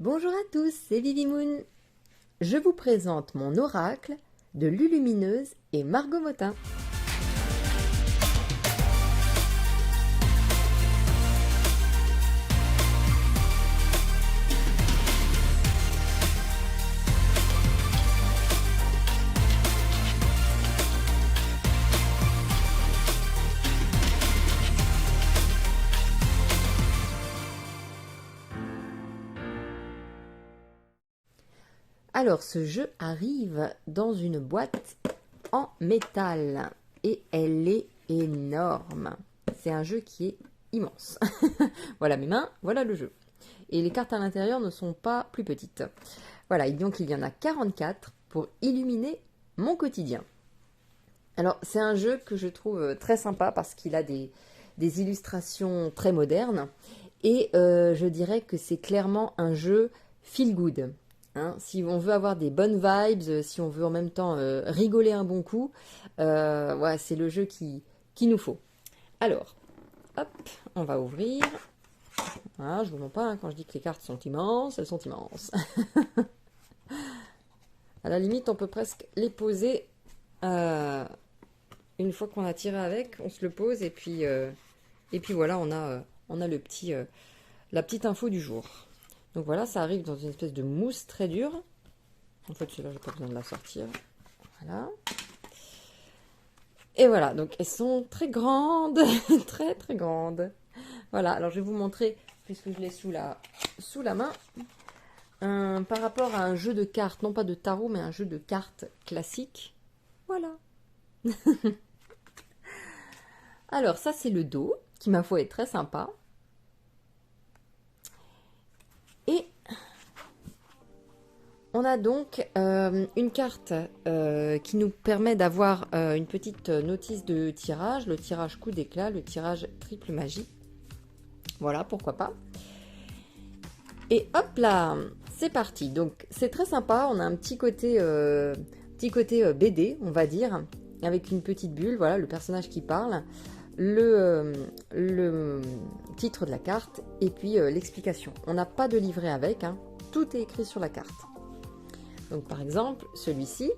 Bonjour à tous, c'est Vivi Moon. Je vous présente mon oracle de Lulumineuse et Margot Motin. Alors, ce jeu arrive dans une boîte en métal et elle est énorme. C'est un jeu qui est immense. Voilà mes mains, voilà le jeu. Et les cartes à l'intérieur ne sont pas plus petites. Voilà, et donc il y en a 44 pour illuminer mon quotidien. Alors, c'est un jeu que je trouve très sympa parce qu'il a des illustrations très modernes et je dirais que c'est clairement un jeu feel good. Hein, si on veut avoir des bonnes vibes, si on veut en même temps rigoler un bon coup, voilà, c'est le jeu qu'il nous faut. Alors, hop, on va ouvrir. Voilà, je vous mens pas, hein, quand je dis que les cartes sont immenses, elles sont immenses. À la limite, on peut presque les poser une fois qu'on a tiré avec, on se le pose et puis voilà, on a le petit, la petite info du jour. Donc voilà, ça arrive dans une espèce de mousse très dure. En fait, celui-là, j'ai pas besoin de la sortir. Voilà. Et voilà, donc elles sont très grandes, très très grandes. Voilà, alors je vais vous montrer, puisque je l'ai sous la main, par rapport à un jeu de cartes, non pas de tarot, mais un jeu de cartes classique. Voilà. Alors ça, c'est le dos, qui ma foi est très sympa. Et on a donc une carte qui nous permet d'avoir une petite notice de tirage, le tirage coup d'éclat, le tirage triple magie. Voilà, pourquoi pas. Et hop là, c'est parti. Donc c'est très sympa, on a un petit côté BD, on va dire, avec une petite bulle, voilà, le personnage qui parle, le titre de la carte et puis l'explication. On n'a pas de livret avec, hein, tout est écrit sur la carte. Donc par exemple, celui-ci,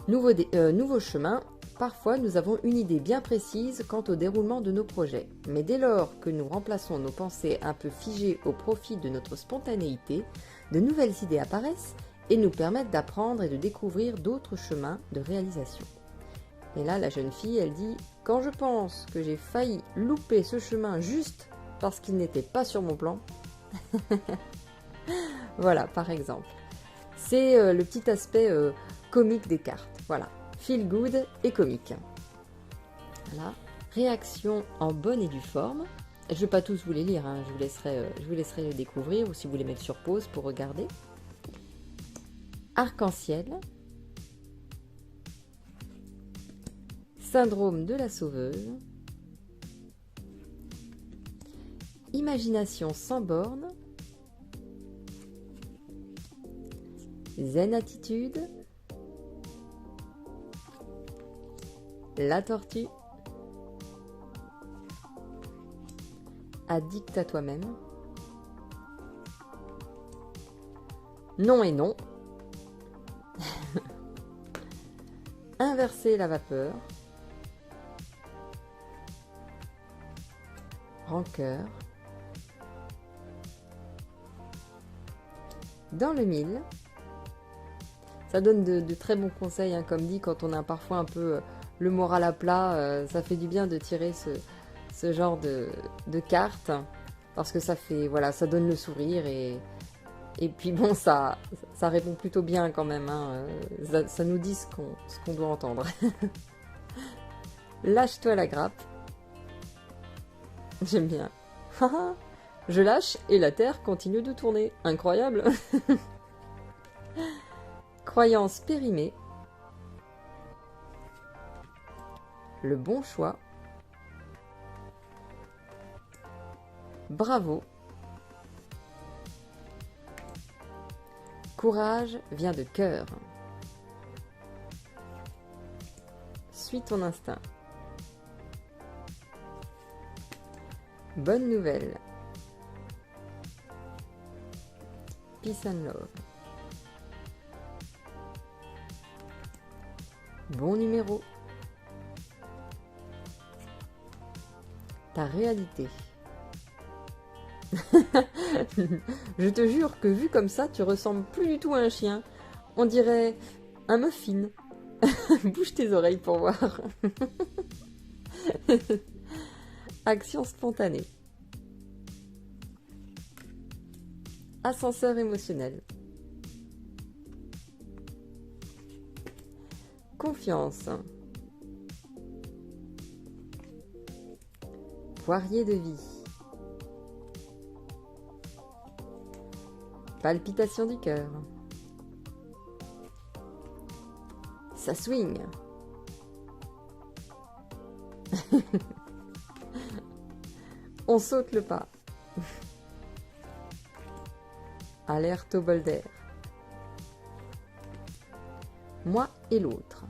nouveau chemin, parfois nous avons une idée bien précise quant au déroulement de nos projets. Mais dès lors que nous remplaçons nos pensées un peu figées au profit de notre spontanéité, de nouvelles idées apparaissent et nous permettent d'apprendre et de découvrir d'autres chemins de réalisation. Et là, la jeune fille, elle dit « Quand je pense que j'ai failli louper ce chemin juste parce qu'il n'était pas sur mon plan... » Voilà, par exemple. C'est le petit aspect comique des cartes. Voilà, feel good et comique. Voilà, réaction en bonne et due forme. Je ne vais pas tous vous les lire, hein. Je vous laisserai les découvrir ou si vous voulez mettre sur pause pour regarder. Arc-en-ciel. Syndrome de la sauveuse. Imagination sans borne. Zen attitude. La tortue. Addict à toi-même. Non et non. Inverser la vapeur. Rancœur. Dans le mille. Ça donne de très bons conseils, hein, comme dit, quand on a parfois un peu le moral à plat, ça fait du bien de tirer ce genre de cartes, parce que ça fait, voilà, ça donne le sourire et puis bon, ça répond plutôt bien quand même, hein, ça nous dit ce qu'on doit entendre. Lâche-toi la grappe. J'aime bien. Je lâche et la terre continue de tourner. Incroyable. Croyance périmée. Le bon choix. Bravo. Courage vient de cœur. Suis ton instinct. Bonne nouvelle. Peace and love. Bon numéro. Ta réalité. Je te jure que vu comme ça, tu ressembles plus du tout à un chien. On dirait un muffin. Bouge tes oreilles pour voir. Action spontanée. Ascenseur émotionnel. Confiance. Poirier de vie. Palpitation du cœur. Ça swing. On saute le pas. Alerte au bol d'air. Moi et l'autre.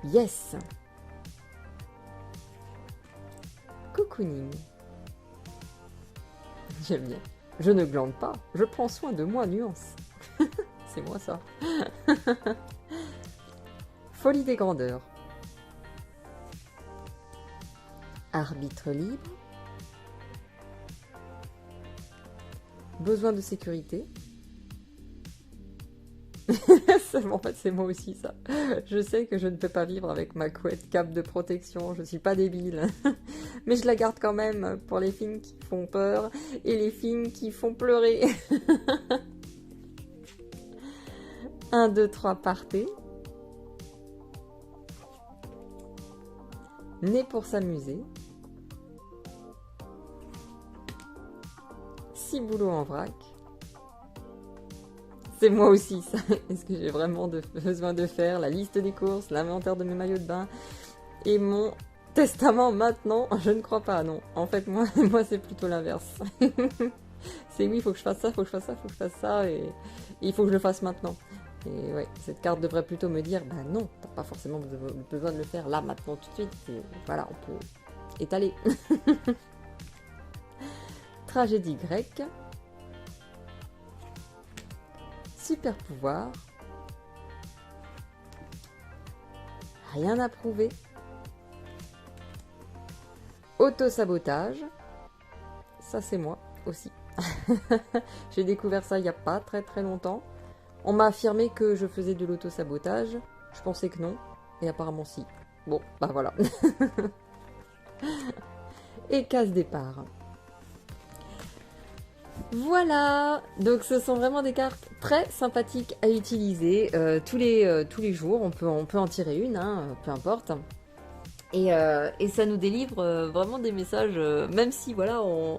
Yes. Cocooning. J'aime bien. Je ne glande pas, je prends soin de moi, nuance. C'est moi ça. Folie des grandeurs. Arbitre libre. Besoin de sécurité. En fait, c'est moi aussi ça. Je sais que je ne peux pas vivre avec ma couette cape de protection, je suis pas débile. Mais je la garde quand même pour les films qui font peur et les films qui font pleurer. 1, 2, 3, partez. Né pour s'amuser. 6 boulots en vrac. C'est moi aussi ça. Est-ce que j'ai vraiment besoin de faire la liste des courses, l'inventaire de mes maillots de bain et mon testament maintenant? Je ne crois pas, non. En fait, moi c'est plutôt l'inverse. C'est oui, il faut que je fasse ça, il faut que je fasse ça, il faut que je fasse ça et il faut que je le fasse maintenant. Et ouais, cette carte devrait plutôt me dire, bah non, t'as pas forcément besoin de le faire là, maintenant, tout de suite. Et voilà, on peut étaler. Tragédie grecque. Super pouvoir. Rien à prouver. Auto-sabotage. Ça, c'est moi aussi. J'ai découvert ça il n'y a pas très très longtemps. On m'a affirmé que je faisais de l'auto-sabotage. Je pensais que non. Et apparemment si. Bon, bah voilà. Et case départ. Voilà, donc ce sont vraiment des cartes très sympathiques à utiliser tous les jours. On peut en tirer une, hein, peu importe. Et ça nous délivre vraiment des messages, même si voilà, on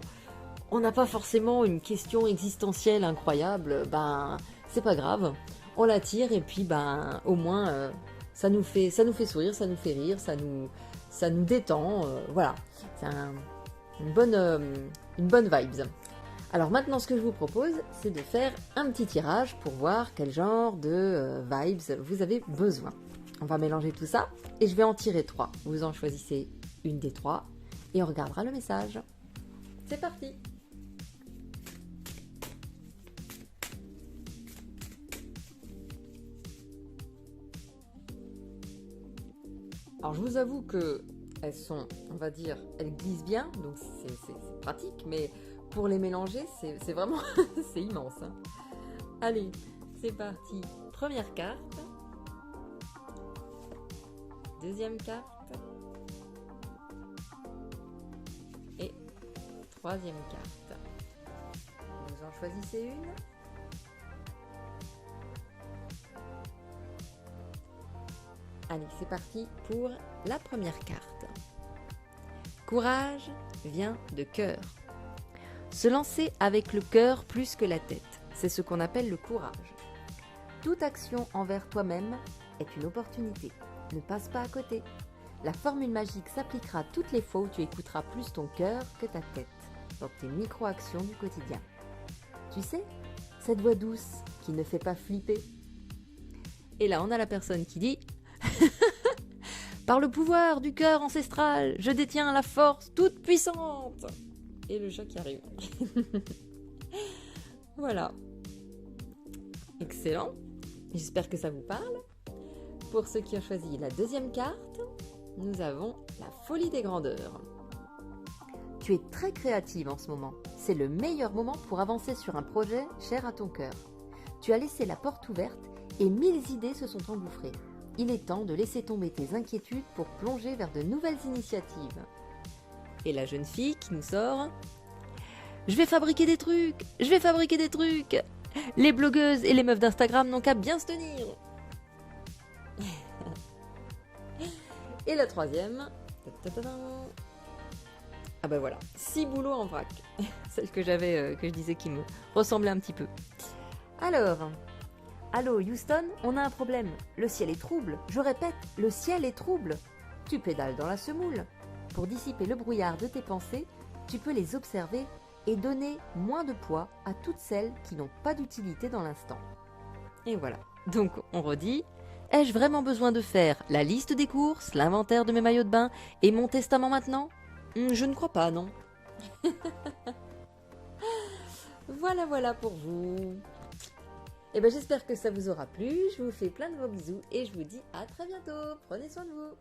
n'a pas forcément une question existentielle incroyable, ben c'est pas grave, on la tire et puis ben au moins ça nous fait sourire, ça nous fait rire, ça nous détend, voilà, c'est une bonne vibes. Alors maintenant, ce que je vous propose, c'est de faire un petit tirage pour voir quel genre de vibes vous avez besoin. On va mélanger tout ça et je vais en tirer 3. Vous en choisissez une des 3 et on regardera le message. C'est parti! Alors je vous avoue que elles sont, on va dire, elles glissent bien, donc c'est pratique, mais pour les mélanger, c'est vraiment, c'est immense. Hein. Allez, c'est parti. Première carte. Deuxième carte. Et troisième carte. Vous en choisissez une. Allez, c'est parti pour la première carte. Courage vient de cœur. Se lancer avec le cœur plus que la tête, c'est ce qu'on appelle le courage. Toute action envers toi-même est une opportunité. Ne passe pas à côté. La formule magique s'appliquera toutes les fois où tu écouteras plus ton cœur que ta tête, dans tes micro-actions du quotidien. Tu sais, cette voix douce qui ne fait pas flipper. Et là, on a la personne qui dit « Par le pouvoir du cœur ancestral, je détiens la force toute puissante !» et le chat qui arrive. Voilà. Excellent. J'espère que ça vous parle. Pour ceux qui ont choisi la deuxième carte, nous avons la folie des grandeurs. Tu es très créative en ce moment. C'est le meilleur moment pour avancer sur un projet cher à ton cœur. Tu as laissé la porte ouverte et 1000 idées se sont engouffrées. Il est temps de laisser tomber tes inquiétudes pour plonger vers de nouvelles initiatives. Et la jeune fille qui nous sort « Je vais fabriquer des trucs! Je vais fabriquer des trucs! Les blogueuses et les meufs d'Instagram n'ont qu'à bien se tenir !» Et la troisième... Ah bah voilà, 6 boulots en vrac. Celle que j'avais, que je disais qui me ressemblait un petit peu. Alors, allô Houston, on a un problème. Le ciel est trouble. Je répète, le ciel est trouble. Tu pédales dans la semoule. Pour dissiper le brouillard de tes pensées, tu peux les observer et donner moins de poids à toutes celles qui n'ont pas d'utilité dans l'instant. Et voilà. Donc, on redit. Ai-je vraiment besoin de faire la liste des courses, l'inventaire de mes maillots de bain et mon testament maintenant ? Je ne crois pas, non. Voilà pour vous. Et ben j'espère que ça vous aura plu. Je vous fais plein de gros bisous et je vous dis à très bientôt. Prenez soin de vous.